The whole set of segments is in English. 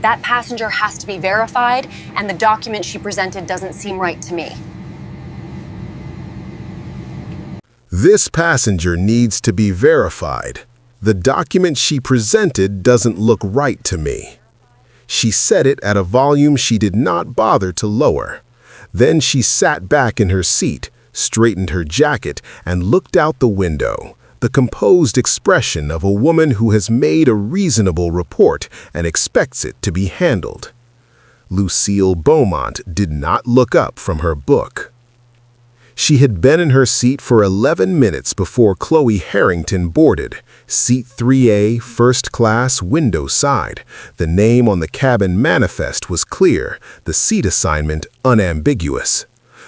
That passenger has to be verified, and the document she presented doesn't seem right to me. This passenger needs to be verified. The document she presented doesn't look right to me. She said it at a volume she did not bother to lower. Then she sat back in her seat, straightened her jacket, and looked out the window, the composed expression of a woman who has made a reasonable report and expects it to be handled. Lucille Beaumont did not look up from her book. She had been in her seat for 11 minutes before Khloe Harrington boarded, seat 3A, first class, window side. The name on the cabin manifest was clear, the seat assignment unambiguous.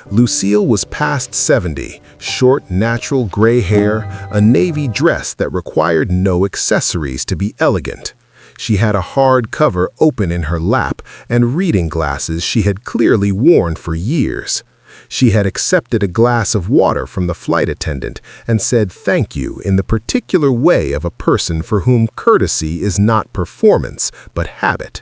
Lucille was past 70, short, natural gray hair, a navy dress that required no accessories to be elegant. She had a hard cover open in her lap and reading glasses she had clearly worn for years. She had accepted a glass of water from the flight attendant and said thank you in the particular way of a person for whom courtesy is not performance, but habit.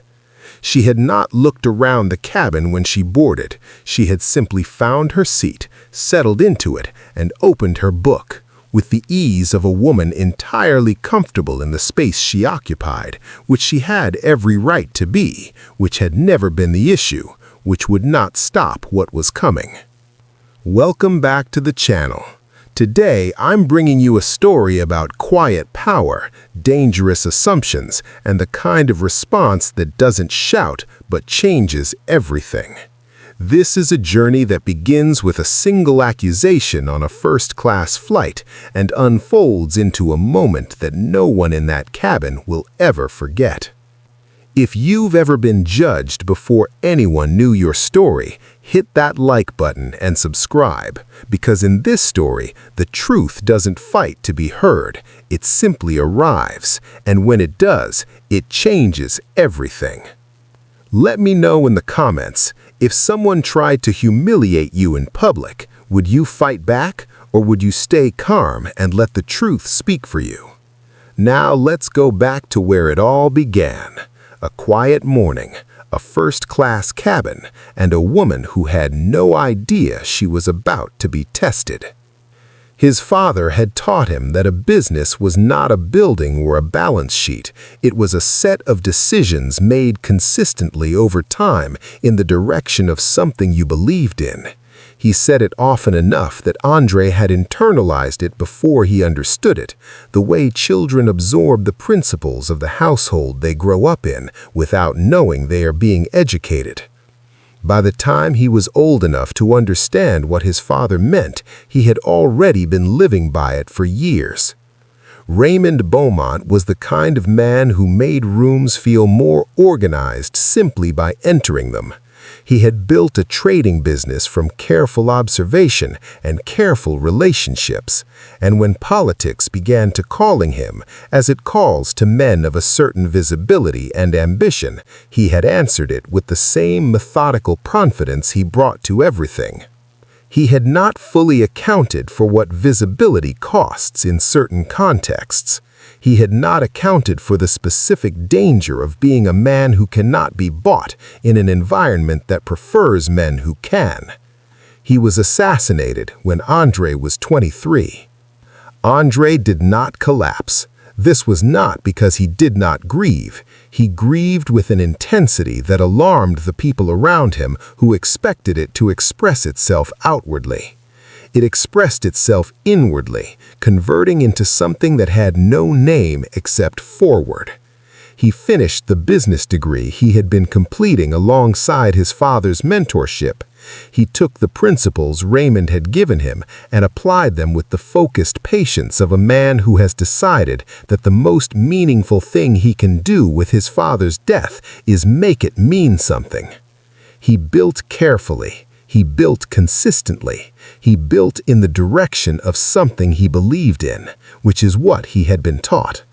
She had not looked around the cabin when she boarded. She had simply found her seat, settled into it, and opened her book, with the ease of a woman entirely comfortable in the space she occupied, which she had every right to be, which had never been the issue, which would not stop what was coming. Welcome back to the channel. Today, I'm bringing you a story about quiet power, dangerous assumptions, and the kind of response that doesn't shout but changes everything. This is a journey that begins with a single accusation on a first-class flight and unfolds into a moment that no one in that cabin will ever forget. If you've ever been judged before anyone knew your story, hit that like button and subscribe, because in this story, the truth doesn't fight to be heard, it simply arrives, and when it does, it changes everything. Let me know in the comments, if someone tried to humiliate you in public, would you fight back, or would you stay calm and let the truth speak for you? Now let's go back to where it all began. A quiet morning, a first-class cabin, and a woman who had no idea she was about to be tested. His father had taught him that a business was not a building or a balance sheet. It was a set of decisions made consistently over time in the direction of something you believed in. He said it often enough that Andre had internalized it before he understood it, the way children absorb the principles of the household they grow up in without knowing they are being educated. By the time he was old enough to understand what his father meant, he had already been living by it for years. Raymond Beaumont was the kind of man who made rooms feel more organized simply by entering them. He had built a trading business from careful observation and careful relationships, and when politics began to calling him, as it calls to men of a certain visibility and ambition, he had answered it with the same methodical confidence he brought to everything. He had not fully accounted for what visibility costs in certain contexts. He had not accounted for the specific danger of being a man who cannot be bought in an environment that prefers men who can. He was assassinated when Andre was 23. Andre did not collapse. This was not because he did not grieve. He grieved with an intensity that alarmed the people around him who expected it to express itself outwardly. It expressed itself inwardly, converting into something that had no name except forward. He finished the business degree he had been completing alongside his father's mentorship. He took the principles Raymond had given him and applied them with the focused patience of a man who has decided that the most meaningful thing he can do with his father's death is make it mean something. He built carefully. He built consistently. He built in the direction of something he believed in, which is what he had been taught.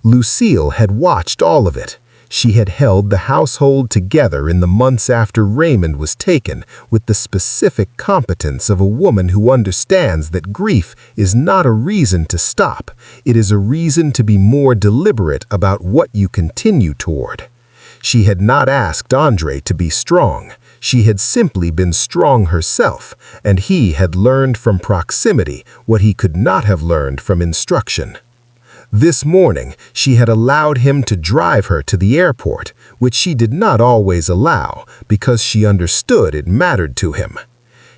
Lucille had watched all of it. She had held the household together in the months after Raymond was taken with the specific competence of a woman who understands that grief is not a reason to stop. It is a reason to be more deliberate about what you continue toward. She had not asked Andre to be strong. She had simply been strong herself, and he had learned from proximity what he could not have learned from instruction. This morning, she had allowed him to drive her to the airport, which she did not always allow because she understood it mattered to him.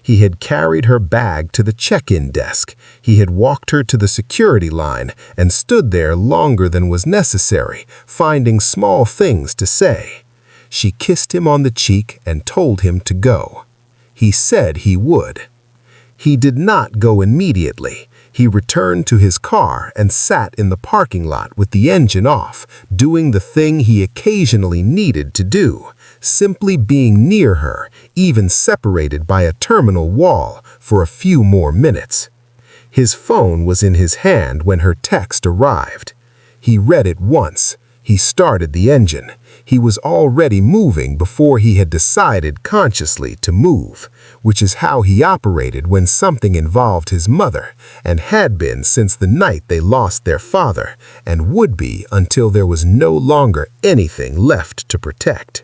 He had carried her bag to the check-in desk. He had walked her to the security line and stood there longer than was necessary, finding small things to say. She kissed him on the cheek and told him to go. He said he would. He did not go immediately. He returned to his car and sat in the parking lot with the engine off, doing the thing he occasionally needed to do, simply being near her, even separated by a terminal wall, for a few more minutes. His phone was in his hand when her text arrived. He read it once. He started the engine. He was already moving before he had decided consciously to move, which is how he operated when something involved his mother, and had been since the night they lost their father, and would be until there was no longer anything left to protect.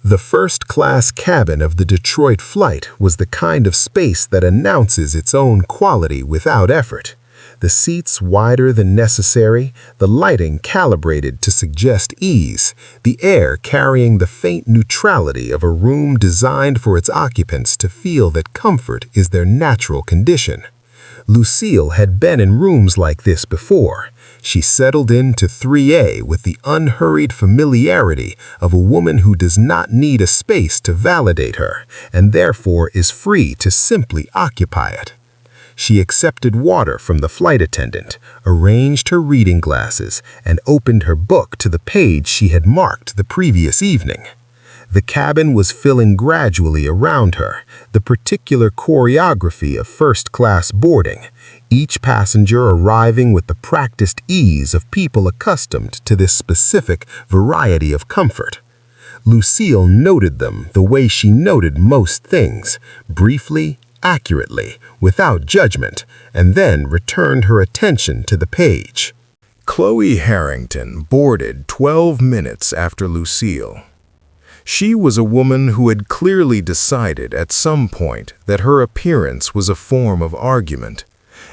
The first-class cabin of the Detroit flight was the kind of space that announces its own quality without effort. The seats wider than necessary, the lighting calibrated to suggest ease, the air carrying the faint neutrality of a room designed for its occupants to feel that comfort is their natural condition. Lucille had been in rooms like this before. She settled into 3A with the unhurried familiarity of a woman who does not need a space to validate her, and therefore is free to simply occupy it. She accepted water from the flight attendant, arranged her reading glasses, and opened her book to the page she had marked the previous evening. The cabin was filling gradually around her, the particular choreography of first-class boarding, each passenger arriving with the practiced ease of people accustomed to this specific variety of comfort. Lucille noted them the way she noted most things, briefly, accurately, without judgment, and then returned her attention to the page. Khloe Harrington boarded 12 minutes after Lucille. She was a woman who had clearly decided at some point that her appearance was a form of argument.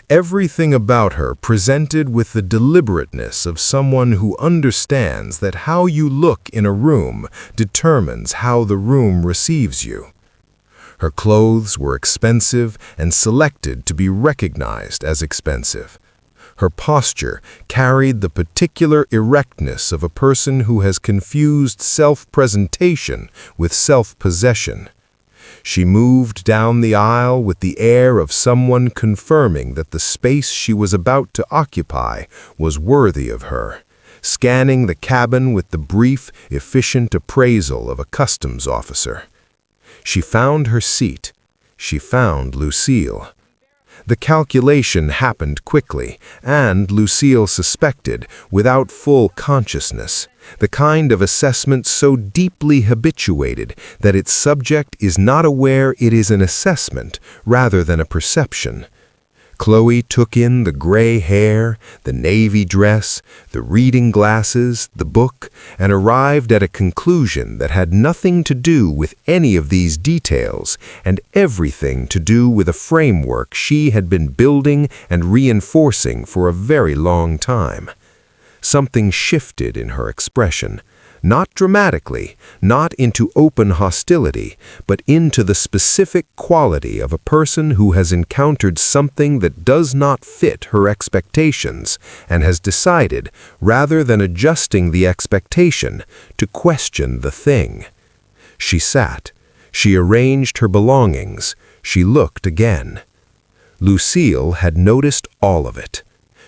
Everything about her presented with the deliberateness of someone who understands that how you look in a room determines how the room receives you. Her clothes were expensive and selected to be recognized as expensive. Her posture carried the particular erectness of a person who has confused self-presentation with self-possession. She moved down the aisle with the air of someone confirming that the space she was about to occupy was worthy of her, scanning the cabin with the brief, efficient appraisal of a customs officer. She found her seat. She found Lucille. The calculation happened quickly, and Lucille suspected, without full consciousness, the kind of assessment so deeply habituated that its subject is not aware it is an assessment rather than a perception. Khloe took in the gray hair, the navy dress, the reading glasses, the book, and arrived at a conclusion that had nothing to do with any of these details and everything to do with a framework she had been building and reinforcing for a very long time. Something shifted in her expression. Not dramatically, not into open hostility, but into the specific quality of a person who has encountered something that does not fit her expectations and has decided, rather than adjusting the expectation, to question the thing. She sat. She arranged her belongings. She looked again. Lucille had noticed all of it.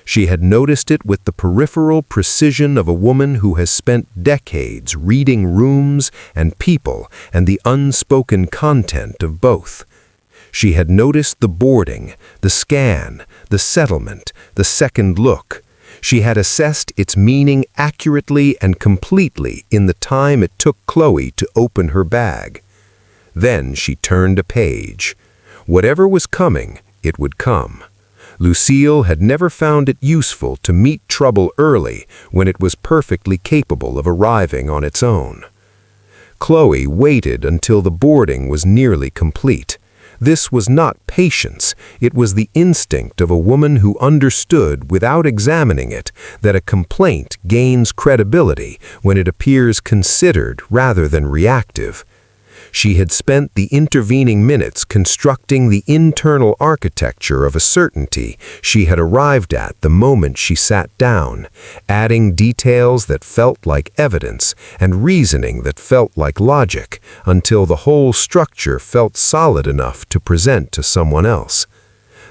She had noticed it with the peripheral precision of a woman who has spent decades reading rooms and people and the unspoken content of both. She had noticed the boarding, the scan, the settlement, the second look. She had assessed its meaning accurately and completely in the time it took Khloe to open her bag. Then she turned a page. Whatever was coming, it would come. Lucille had never found it useful to meet trouble early when it was perfectly capable of arriving on its own. Khloe waited until the boarding was nearly complete. This was not patience, it was the instinct of a woman who understood, without examining it, that a complaint gains credibility when it appears considered rather than reactive. She had spent the intervening minutes constructing the internal architecture of a certainty she had arrived at the moment she sat down, adding details that felt like evidence and reasoning that felt like logic, until the whole structure felt solid enough to present to someone else.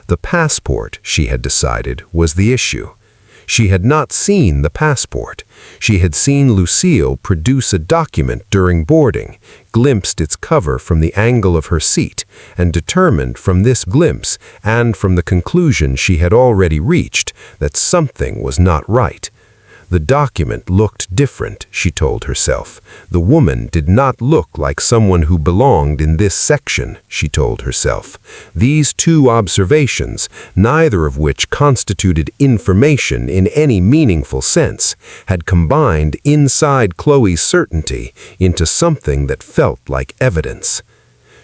The passport, she had decided, was the issue. She had not seen the passport. She had seen Lucille produce a document during boarding, glimpsed its cover from the angle of her seat, and determined from this glimpse and from the conclusion she had already reached that something was not right. The document looked different, she told herself. The woman did not look like someone who belonged in this section, she told herself. These two observations, neither of which constituted information in any meaningful sense, had combined inside Khloe's certainty into something that felt like evidence.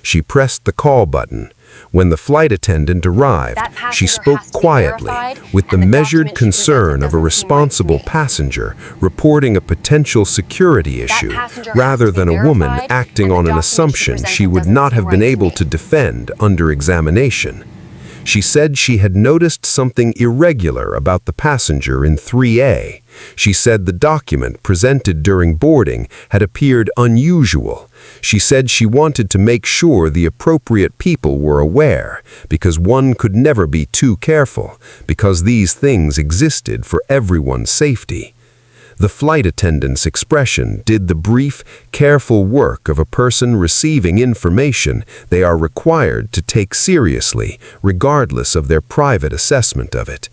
She pressed the call button. When the flight attendant arrived, she spoke quietly, with the measured concern of a responsible passenger reporting a potential security issue, rather than a woman acting on an assumption she would not have been able to defend under examination. She said she had noticed something irregular about the passenger in 3A. She said the document presented during boarding had appeared unusual. She said she wanted to make sure the appropriate people were aware, because one could never be too careful, because these things existed for everyone's safety. The flight attendant's expression did the brief, careful work of a person receiving information they are required to take seriously, regardless of their private assessment of it.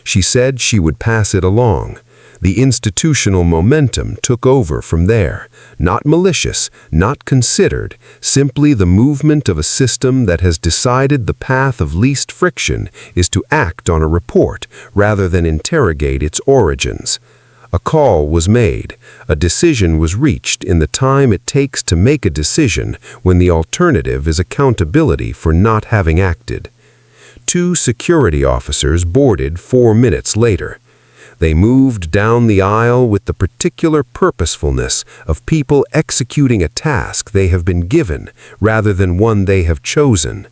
She said she would pass it along. The institutional momentum took over from there, not malicious, not considered, simply the movement of a system that has decided the path of least friction is to act on a report rather than interrogate its origins. A call was made, a decision was reached in the time it takes to make a decision when the alternative is accountability for not having acted. 2 security officers boarded 4 minutes later. They moved down the aisle with the particular purposefulness of people executing a task they have been given rather than one they have chosen.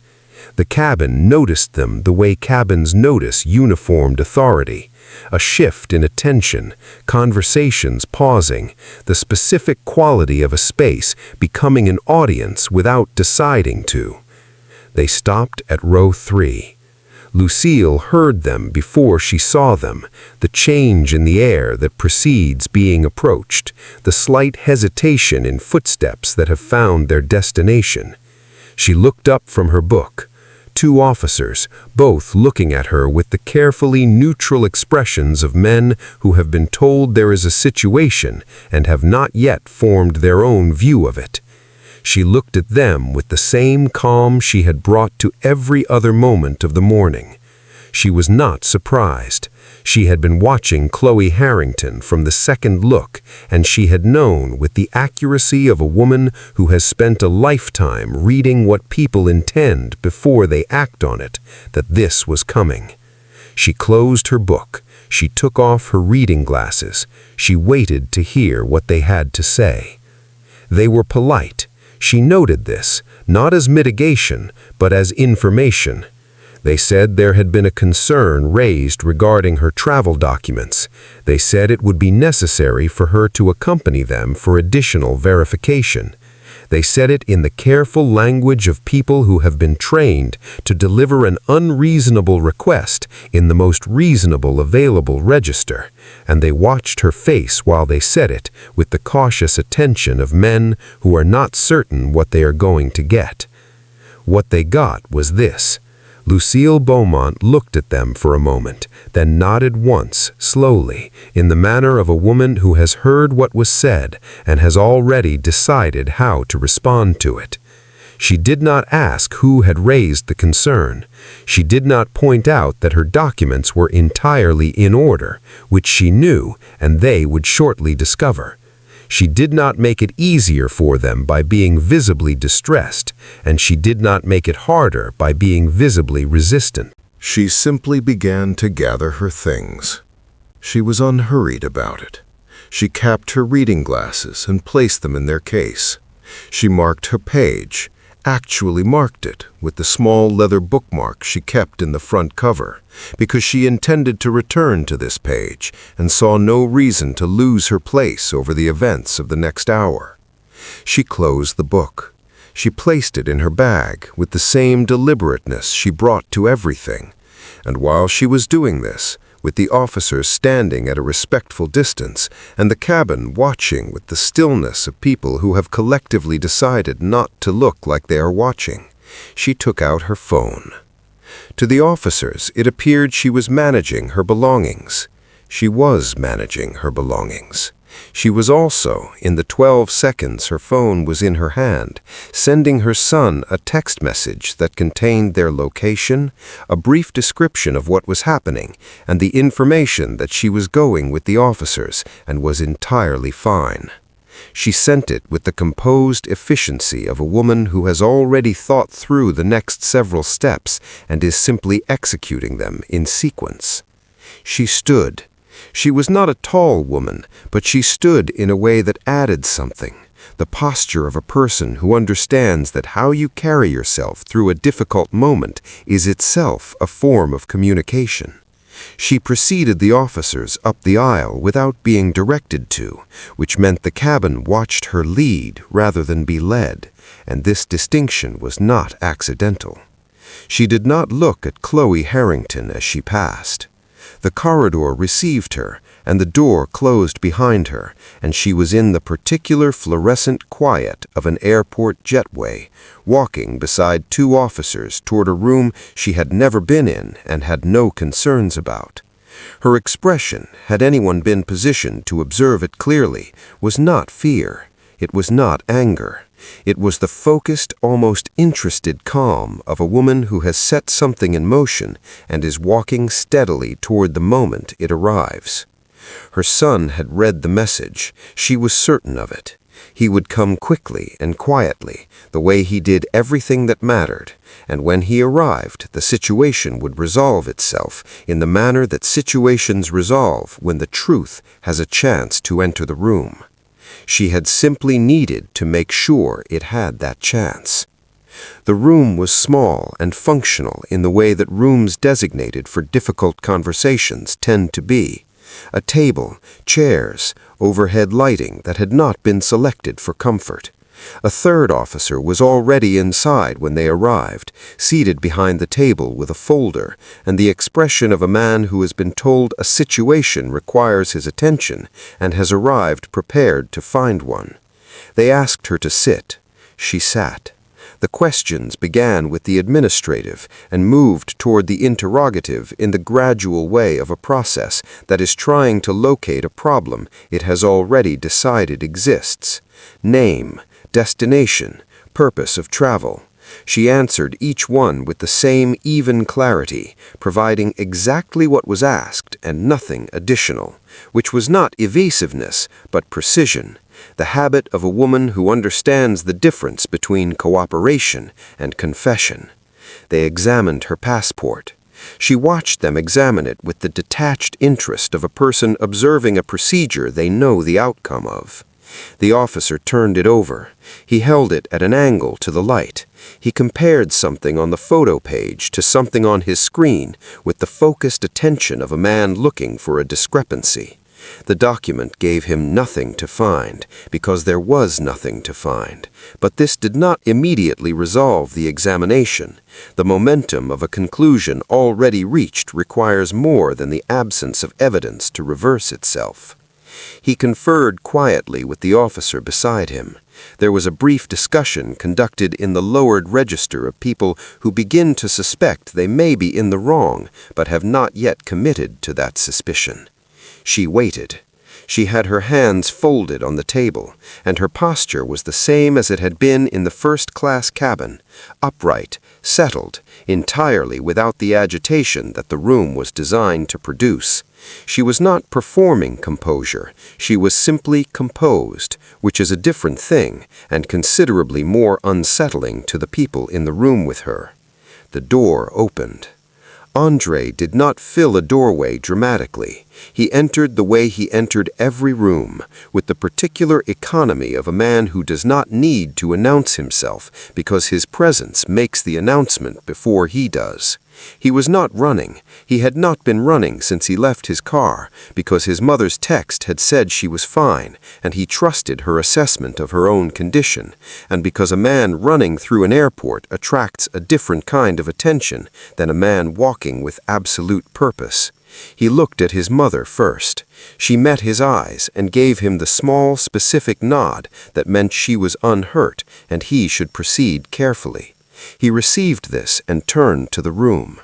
The cabin noticed them the way cabins notice uniformed authority. A shift in attention, conversations pausing, the specific quality of a space becoming an audience without deciding to. They stopped at row 3. Lucille heard them before she saw them, the change in the air that precedes being approached, the slight hesitation in footsteps that have found their destination. She looked up from her book. 2 officers, both looking at her with the carefully neutral expressions of men who have been told there is a situation and have not yet formed their own view of it. She looked at them with the same calm she had brought to every other moment of the morning. She was not surprised. She had been watching Khloe Harrington from the second look, and she had known with the accuracy of a woman who has spent a lifetime reading what people intend before they act on it, that this was coming. She closed her book. She took off her reading glasses. She waited to hear what they had to say. They were polite. She noted this, not as mitigation, but as information. They said there had been a concern raised regarding her travel documents. They said it would be necessary for her to accompany them for additional verification. They said it in the careful language of people who have been trained to deliver an unreasonable request in the most reasonable available register, and they watched her face while they said it with the cautious attention of men who are not certain what they are going to get. What they got was this. Lucille Beaumont looked at them for a moment, then nodded once, slowly, in the manner of a woman who has heard what was said and has already decided how to respond to it. She did not ask who had raised the concern. She did not point out that her documents were entirely in order, which she knew and they would shortly discover. She did not make it easier for them by being visibly distressed, and she did not make it harder by being visibly resistant. She simply began to gather her things. She was unhurried about it. She capped her reading glasses and placed them in their case. She marked her page, actually marked it with the small leather bookmark she kept in the front cover, because she intended to return to this page and saw no reason to lose her place over the events of the next hour. She closed the book. She placed it in her bag with the same deliberateness she brought to everything, and while she was doing this, with the officers standing at a respectful distance and the cabin watching with the stillness of people who have collectively decided not to look like they are watching, she took out her phone. To the officers, it appeared she was managing her belongings. She was managing her belongings. She was also, in the 12 seconds her phone was in her hand, sending her son a text message that contained their location, a brief description of what was happening, and the information that she was going with the officers and was entirely fine. She sent it with the composed efficiency of a woman who has already thought through the next several steps and is simply executing them in sequence. She stood. She was not a tall woman, but she stood in a way that added something, the posture of a person who understands that how you carry yourself through a difficult moment is itself a form of communication. She preceded the officers up the aisle without being directed to, which meant the cabin watched her lead rather than be led, and this distinction was not accidental. She did not look at Khloe Harrington as she passed. The corridor received her, and the door closed behind her, and she was in the particular fluorescent quiet of an airport jetway, walking beside 2 officers toward a room she had never been in and had no concerns about. Her expression, had anyone been positioned to observe it clearly, was not fear. It was not anger. It was the focused, almost interested calm of a woman who has set something in motion and is walking steadily toward the moment it arrives. Her son had read the message. She was certain of it. He would come quickly and quietly, the way he did everything that mattered, and when he arrived, the situation would resolve itself in the manner that situations resolve when the truth has a chance to enter the room. She had simply needed to make sure it had that chance. The room was small and functional in the way that rooms designated for difficult conversations tend to be. A table, chairs, overhead lighting that had not been selected for comfort. A third officer was already inside when they arrived, seated behind the table with a folder, and the expression of a man who has been told a situation requires his attention and has arrived prepared to find one. They asked her to sit. She sat. The questions began with the administrative and moved toward the interrogative in the gradual way of a process that is trying to locate a problem it has already decided exists. Name, destination, purpose of travel. She answered each one with the same even clarity, providing exactly what was asked and nothing additional, which was not evasiveness, but precision, the habit of a woman who understands the difference between cooperation and confession. They examined her passport. She watched them examine it with the detached interest of a person observing a procedure they know the outcome of. The officer turned it over. He held it at an angle to the light. He compared something on the photo page to something on his screen with the focused attention of a man looking for a discrepancy. The document gave him nothing to find, because there was nothing to find. But this did not immediately resolve the examination. The momentum of a conclusion already reached requires more than the absence of evidence to reverse itself. He conferred quietly with the officer beside him. There was a brief discussion conducted in the lowered register of people who begin to suspect they may be in the wrong, but have not yet committed to that suspicion. She waited. She had her hands folded on the table, and her posture was the same as it had been in the first-class cabin, upright, settled, entirely without the agitation that the room was designed to produce. She was not performing composure, she was simply composed, which is a different thing and considerably more unsettling to the people in the room with her. The door opened. Andre did not fill a doorway dramatically. He entered the way he entered every room, with the particular economy of a man who does not need to announce himself because his presence makes the announcement before he does. He was not running. He had not been running since he left his car, because his mother's text had said she was fine, and he trusted her assessment of her own condition, and because a man running through an airport attracts a different kind of attention than a man walking with absolute purpose. He looked at his mother first. She met his eyes and gave him the small, specific nod that meant she was unhurt and he should proceed carefully. He received this and turned to the room.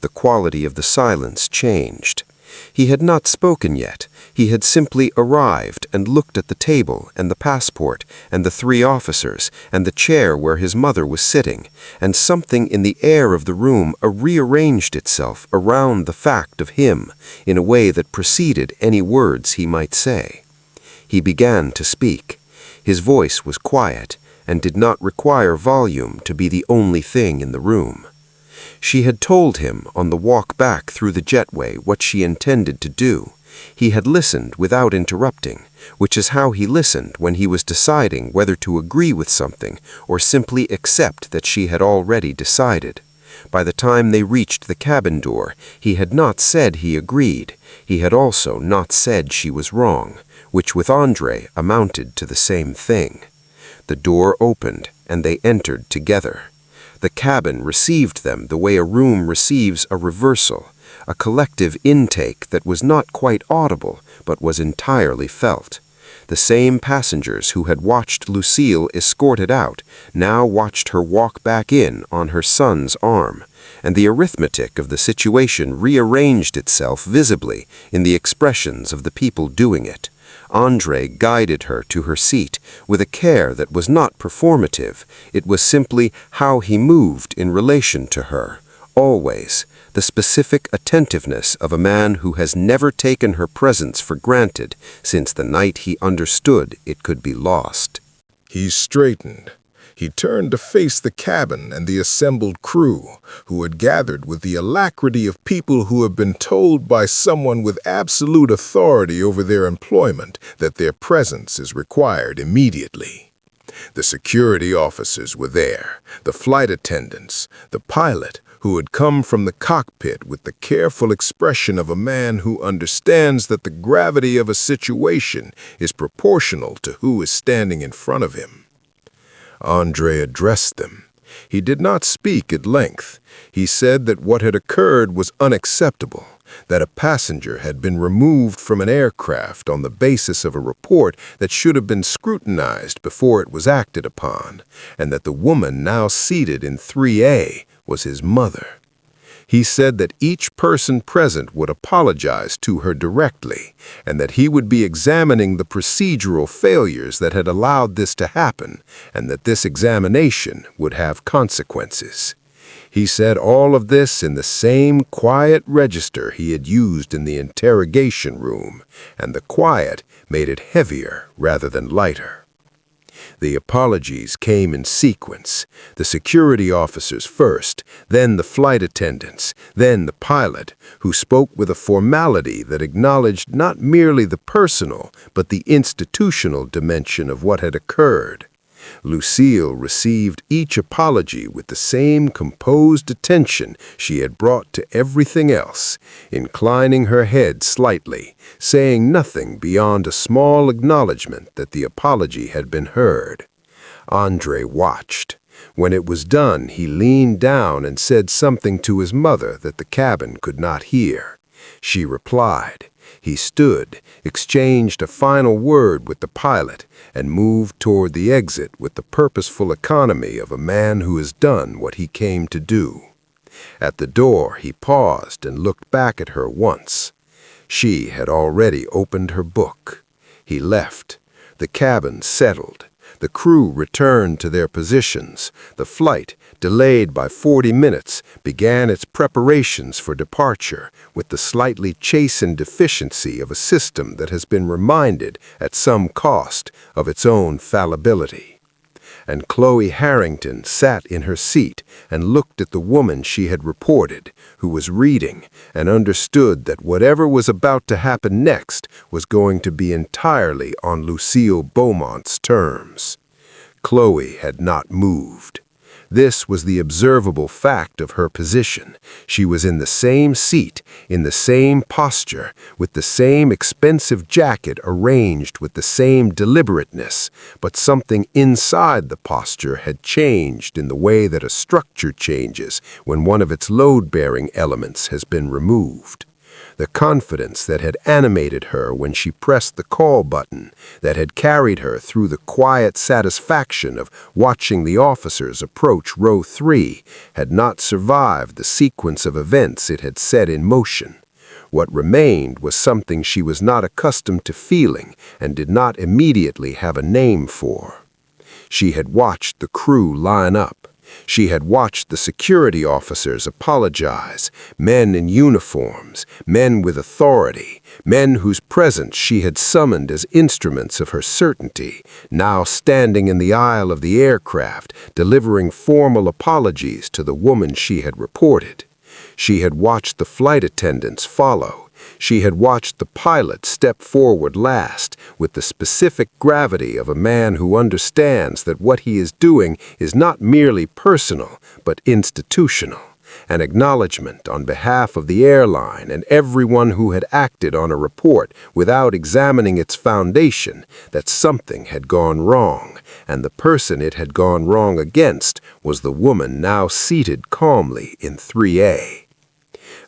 The quality of the silence changed. He had not spoken yet. He had simply arrived and looked at the table and the passport and the 3 officers and the chair where his mother was sitting, and something in the air of the room rearranged itself around the fact of him in a way that preceded any words he might say. He began to speak. His voice was quiet and did not require volume to be the only thing in the room. She had told him on the walk back through the jetway what she intended to do. He had listened without interrupting, which is how he listened when he was deciding whether to agree with something or simply accept that she had already decided. By the time they reached the cabin door, he had not said he agreed. He had also not said she was wrong, which with Andre amounted to the same thing. The door opened, and they entered together. The cabin received them the way a room receives a reversal, a collective intake that was not quite audible, but was entirely felt. The same passengers who had watched Lucille escorted out now watched her walk back in on her son's arm, and the arithmetic of the situation rearranged itself visibly in the expressions of the people doing it. Andre guided her to her seat with a care that was not performative. It was simply how he moved in relation to her, always, the specific attentiveness of a man who has never taken her presence for granted since the night he understood it could be lost. He straightened. He turned to face the cabin and the assembled crew, who had gathered with the alacrity of people who have been told by someone with absolute authority over their employment that their presence is required immediately. The security officers were there, the flight attendants, the pilot, who had come from the cockpit with the careful expression of a man who understands that the gravity of a situation is proportional to who is standing in front of him. Andre addressed them. He did not speak at length. He said that what had occurred was unacceptable, that a passenger had been removed from an aircraft on the basis of a report that should have been scrutinized before it was acted upon, and that the woman now seated in 3A was his mother. He said that each person present would apologize to her directly, and that he would be examining the procedural failures that had allowed this to happen, and that this examination would have consequences. He said all of this in the same quiet register he had used in the interrogation room, and the quiet made it heavier rather than lighter. The apologies came in sequence, the security officers first, then the flight attendants, then the pilot, who spoke with a formality that acknowledged not merely the personal, but the institutional dimension of what had occurred. Lucille received each apology with the same composed attention she had brought to everything else, inclining her head slightly, saying nothing beyond a small acknowledgement that the apology had been heard. Andre watched. When it was done, he leaned down and said something to his mother that the cabin could not hear. She replied. He stood, exchanged a final word with the pilot, and moved toward the exit with the purposeful economy of a man who has done what he came to do. At the door, he paused and looked back at her once. She had already opened her book. He left. The cabin settled. The crew returned to their positions. The flight, delayed by 40 minutes, began its preparations for departure with the slightly chastened efficiency of a system that has been reminded at some cost of its own fallibility. And Khloe Harrington sat in her seat and looked at the woman she had reported, who was reading, and understood that whatever was about to happen next was going to be entirely on Lucille Beaumont's terms. Khloe had not moved. This was the observable fact of her position. She was in the same seat, in the same posture, with the same expensive jacket arranged with the same deliberateness, but something inside the posture had changed in the way that a structure changes when one of its load-bearing elements has been removed. The confidence that had animated her when she pressed the call button, that had carried her through the quiet satisfaction of watching the officers approach row 3, had not survived the sequence of events it had set in motion. What remained was something she was not accustomed to feeling and did not immediately have a name for. She had watched the crew line up. She had watched the security officers apologize, men in uniforms, men with authority, men whose presence she had summoned as instruments of her certainty, now standing in the aisle of the aircraft, delivering formal apologies to the woman she had reported. She had watched the flight attendants follow. She had watched the pilot step forward last, with the specific gravity of a man who understands that what he is doing is not merely personal, but institutional, an acknowledgement on behalf of the airline and everyone who had acted on a report without examining its foundation that something had gone wrong, and the person it had gone wrong against was the woman now seated calmly in 3A.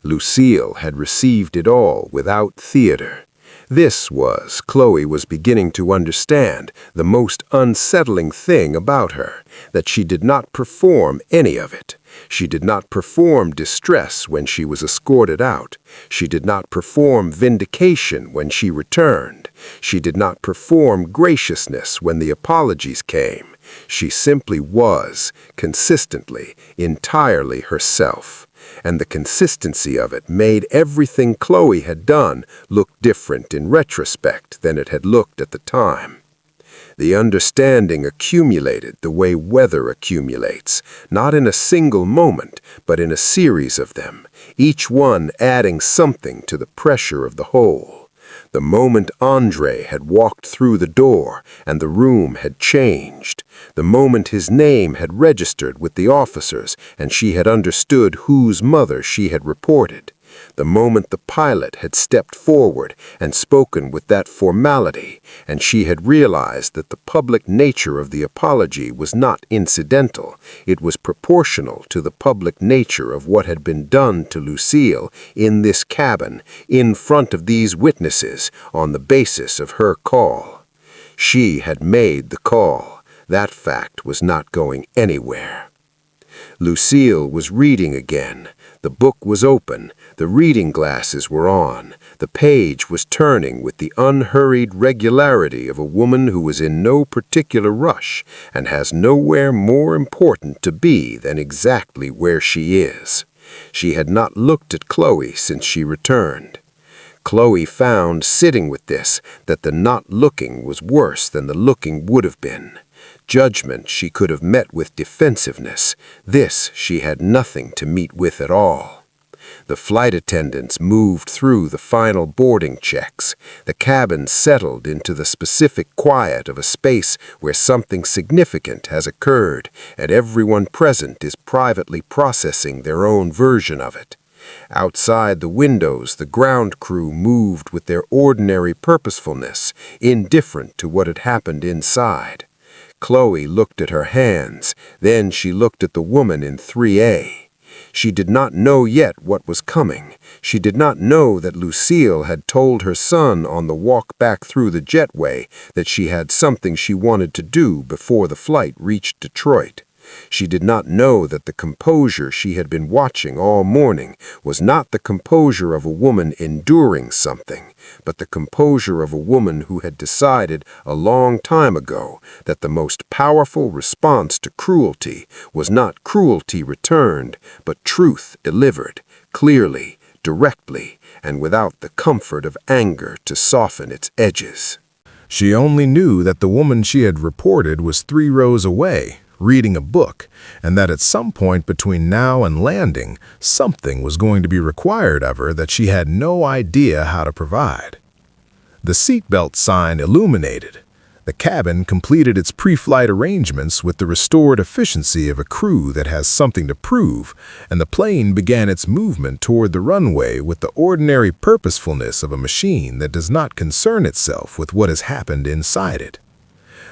Lucille had received it all without theater. This was, Khloe was beginning to understand, the most unsettling thing about her, that she did not perform any of it. She did not perform distress when she was escorted out. She did not perform vindication when she returned. She did not perform graciousness when the apologies came. She simply was, consistently, entirely herself. And the consistency of it made everything Khloe had done look different in retrospect than it had looked at the time. The understanding accumulated the way weather accumulates, not in a single moment, but in a series of them, each one adding something to the pressure of the whole. The moment Andre had walked through the door and the room had changed, the moment his name had registered with the officers and she had understood whose mother she had reported, the moment the pilot had stepped forward and spoken with that formality, and she had realized that the public nature of the apology was not incidental, it was proportional to the public nature of what had been done to Lucille in this cabin, in front of these witnesses, on the basis of her call. She had made the call. That fact was not going anywhere. Lucille was reading again. The book was open, the reading glasses were on, the page was turning with the unhurried regularity of a woman who was in no particular rush and has nowhere more important to be than exactly where she is. She had not looked at Khloe since she returned. Khloe found, sitting with this, that the not looking was worse than the looking would have been. Judgment she could have met with defensiveness. This she had nothing to meet with at all. The flight attendants moved through the final boarding checks. The cabin settled into the specific quiet of a space where something significant has occurred, and everyone present is privately processing their own version of it. Outside the windows, the ground crew moved with their ordinary purposefulness, indifferent to what had happened inside. Khloe looked at her hands, then she looked at the woman in 3A. She did not know yet what was coming. She did not know that Lucille had told her son on the walk back through the jetway that she had something she wanted to do before the flight reached Detroit. She did not know that the composure she had been watching all morning was not the composure of a woman enduring something, but the composure of a woman who had decided a long time ago that the most powerful response to cruelty was not cruelty returned, but truth delivered, clearly, directly, and without the comfort of anger to soften its edges. She only knew that the woman she had reported was 3 rows away, reading a book, and that at some point between now and landing, something was going to be required of her that she had no idea how to provide. The seatbelt sign illuminated. The cabin completed its pre-flight arrangements with the restored efficiency of a crew that has something to prove, and the plane began its movement toward the runway with the ordinary purposefulness of a machine that does not concern itself with what has happened inside it.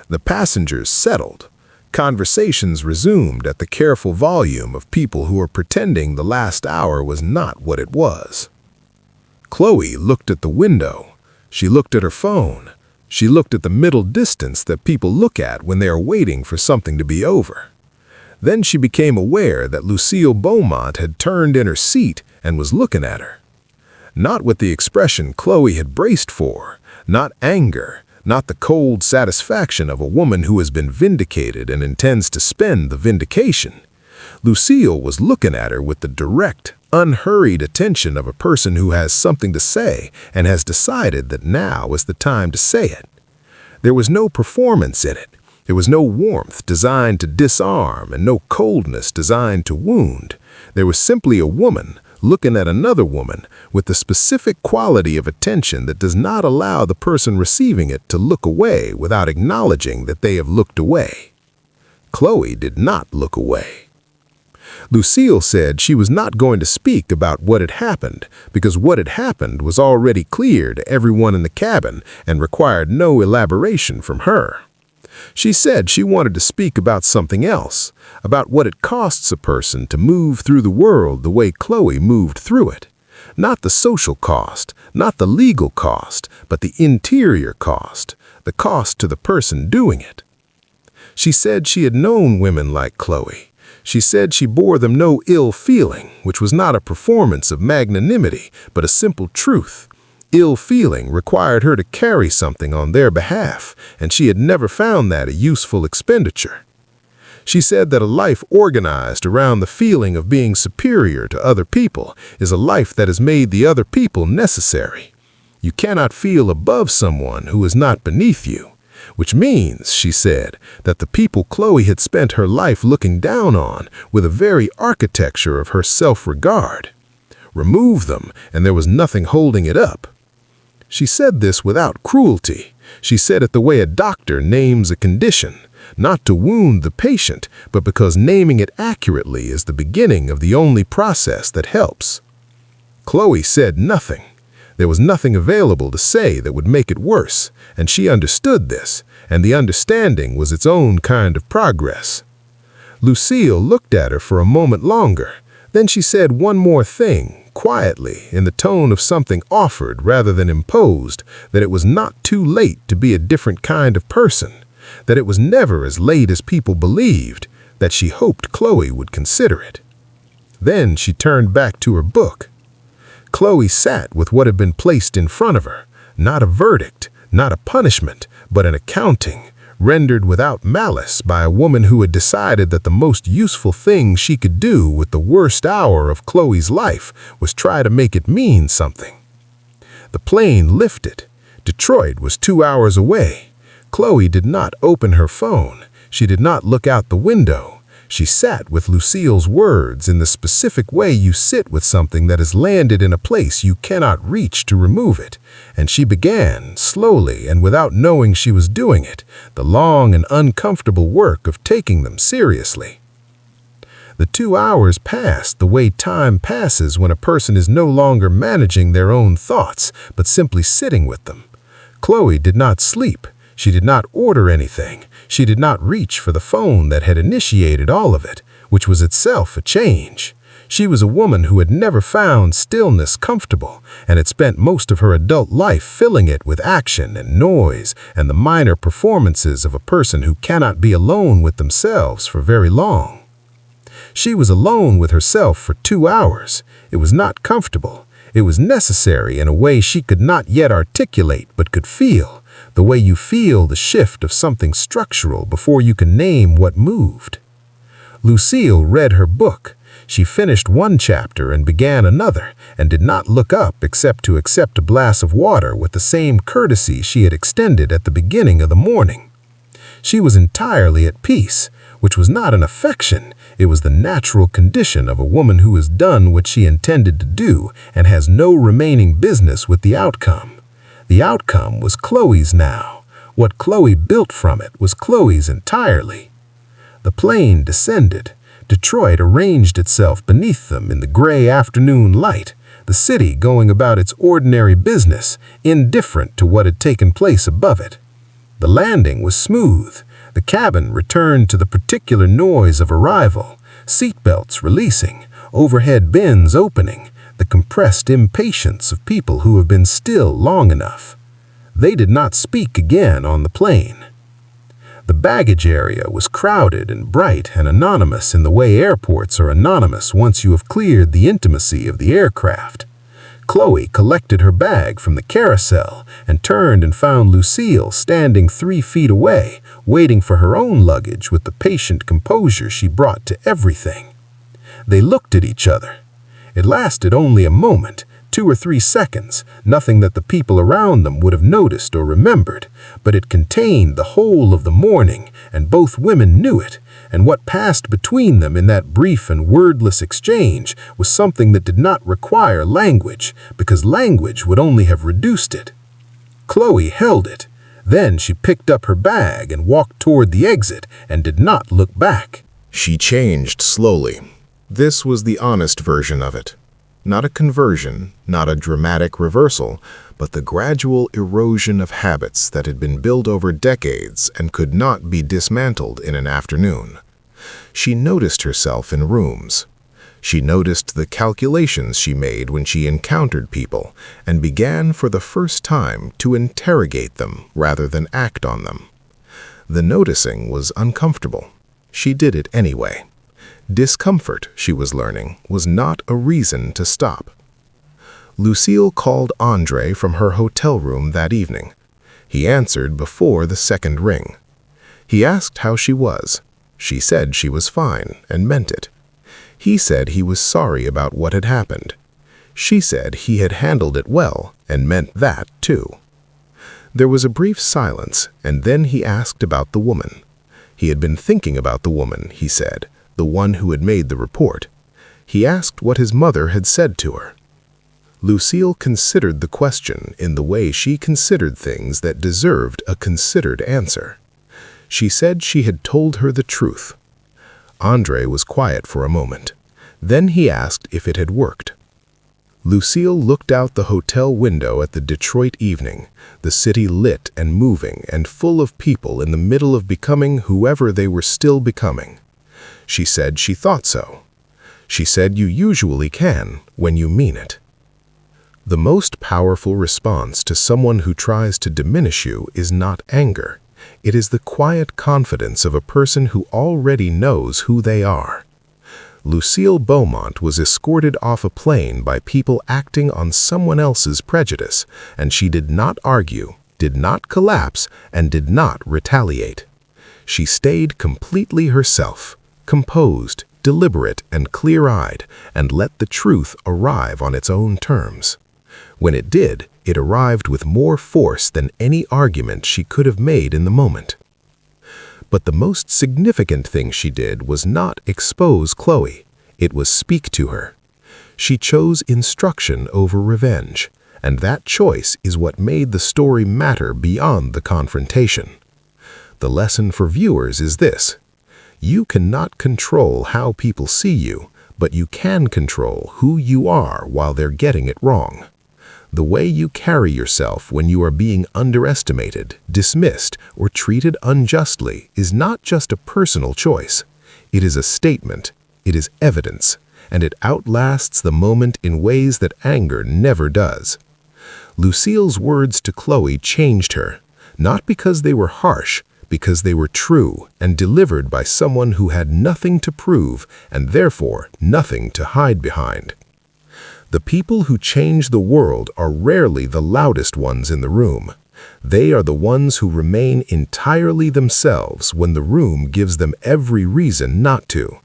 The passengers settled. Conversations resumed at the careful volume of people who were pretending the last hour was not what it was. Khloe looked at the window. She looked at her phone. She looked at the middle distance that people look at when they are waiting for something to be over. Then she became aware that Lucille Beaumont had turned in her seat and was looking at her. Not with the expression Khloe had braced for, not anger, not the cold satisfaction of a woman who has been vindicated and intends to spend the vindication. Lucille was looking at her with the direct, unhurried attention of a person who has something to say and has decided that now is the time to say it. There was no performance in it. There was no warmth designed to disarm and no coldness designed to wound. There was simply a woman looking at another woman with the specific quality of attention that does not allow the person receiving it to look away without acknowledging that they have looked away. Khloe did not look away. Lucille said she was not going to speak about what had happened because what had happened was already clear to everyone in the cabin and required no elaboration from her. She said she wanted to speak about something else, about what it costs a person to move through the world the way Khloe moved through it. Not the social cost, not the legal cost, but the interior cost, the cost to the person doing it. She said she had known women like Khloe. She said she bore them no ill feeling, which was not a performance of magnanimity, but a simple truth. Ill feeling required her to carry something on their behalf, and she had never found that a useful expenditure. She said that a life organized around the feeling of being superior to other people is a life that has made the other people necessary. You cannot feel above someone who is not beneath you. Which means, she said, that the people Khloe had spent her life looking down on were the very architecture of her self-regard. Remove them, and there was nothing holding it up. She said this without cruelty. She said it the way a doctor names a condition, not to wound the patient, but because naming it accurately is the beginning of the only process that helps. Khloe said nothing. There was nothing available to say that would make it worse, and she understood this, and the understanding was its own kind of progress. Lucille looked at her for a moment longer. Then she said one more thing, quietly, in the tone of something offered rather than imposed, that it was not too late to be a different kind of person, that it was never as late as people believed, that she hoped Khloe would consider it. Then she turned back to her book. Khloe sat with what had been placed in front of her, not a verdict, not a punishment, but an accounting, rendered without malice by a woman who had decided that the most useful thing she could do with the worst hour of Khloe's life was try to make it mean something. The plane lifted. Detroit was 2 hours away. Khloe did not open her phone. She did not look out the window. She sat with Lucille's words in the specific way you sit with something that has landed in a place you cannot reach to remove it, and she began, slowly and without knowing she was doing it, the long and uncomfortable work of taking them seriously. The 2 hours passed the way time passes when a person is no longer managing their own thoughts, but simply sitting with them. Khloe did not sleep. She did not order anything. She did not reach for the phone that had initiated all of it, which was itself a change. She was a woman who had never found stillness comfortable and had spent most of her adult life filling it with action and noise and the minor performances of a person who cannot be alone with themselves for very long. She was alone with herself for 2 hours. It was not comfortable. It was necessary in a way she could not yet articulate but could feel, the way you feel the shift of something structural before you can name what moved. Lucille read her book. She finished one chapter and began another, and did not look up except to accept a glass of water with the same courtesy she had extended at the beginning of the morning. She was entirely at peace, which was not an affection. It was the natural condition of a woman who has done what she intended to do and has no remaining business with the outcome. The outcome was Khloe's now. What Khloe built from it was Khloe's entirely. The plane descended. Detroit arranged itself beneath them in the gray afternoon light, the city going about its ordinary business, indifferent to what had taken place above it. The landing was smooth. The cabin returned to the particular noise of arrival, seatbelts releasing, overhead bins opening, the compressed impatience of people who have been still long enough. They did not speak again on the plane. The baggage area was crowded and bright and anonymous in the way airports are anonymous once you have cleared the intimacy of the aircraft. Khloe collected her bag from the carousel and turned and found Lucille standing 3 feet away, waiting for her own luggage with the patient composure she brought to everything. They looked at each other. It lasted only a moment, 2 or 3 seconds, nothing that the people around them would have noticed or remembered, but it contained the whole of the morning, and both women knew it, and what passed between them in that brief and wordless exchange was something that did not require language, because language would only have reduced it. Khloe held it. Then she picked up her bag and walked toward the exit and did not look back. She changed slowly. This was the honest version of it. Not a conversion, not a dramatic reversal, but the gradual erosion of habits that had been built over decades and could not be dismantled in an afternoon. She noticed herself in rooms. She noticed the calculations she made when she encountered people and began for the first time to interrogate them rather than act on them. The noticing was uncomfortable. She did it anyway. Discomfort, she was learning, was not a reason to stop. Lucille called Andre from her hotel room that evening. He answered before the second ring. He asked how she was. She said she was fine and meant it. He said he was sorry about what had happened. She said he had handled it well and meant that too. There was a brief silence, and then he asked about the woman. He had been thinking about the woman, he said, the one who had made the report. He asked what his mother had said to her. Lucille considered the question in the way she considered things that deserved a considered answer. She said she had told her the truth. Andre was quiet for a moment. Then he asked if it had worked. Lucille looked out the hotel window at the Detroit evening, the city lit and moving and full of people in the middle of becoming whoever they were still becoming. She said she thought so. She said you usually can when you mean it. The most powerful response to someone who tries to diminish you is not anger. It is the quiet confidence of a person who already knows who they are. Lucille Beaumont was escorted off a plane by people acting on someone else's prejudice, and she did not argue, did not collapse, and did not retaliate. She stayed completely herself, composed, deliberate, and clear-eyed, and let the truth arrive on its own terms. When it did, it arrived with more force than any argument she could have made in the moment. But the most significant thing she did was not expose Khloe. It was speak to her. She chose instruction over revenge, and that choice is what made the story matter beyond the confrontation. The lesson for viewers is this: you cannot control how people see you, but you can control who you are while they're getting it wrong. The way you carry yourself when you are being underestimated, dismissed, or treated unjustly is not just a personal choice. It is a statement. It is evidence. and it outlasts the moment in ways that anger never does. Lucille's words to Khloe changed her, not because they were harsh, because they were true and delivered by someone who had nothing to prove and therefore nothing to hide behind. The people who change the world are rarely the loudest ones in the room. They are the ones who remain entirely themselves when the room gives them every reason not to.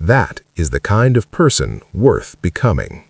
That is the kind of person worth becoming.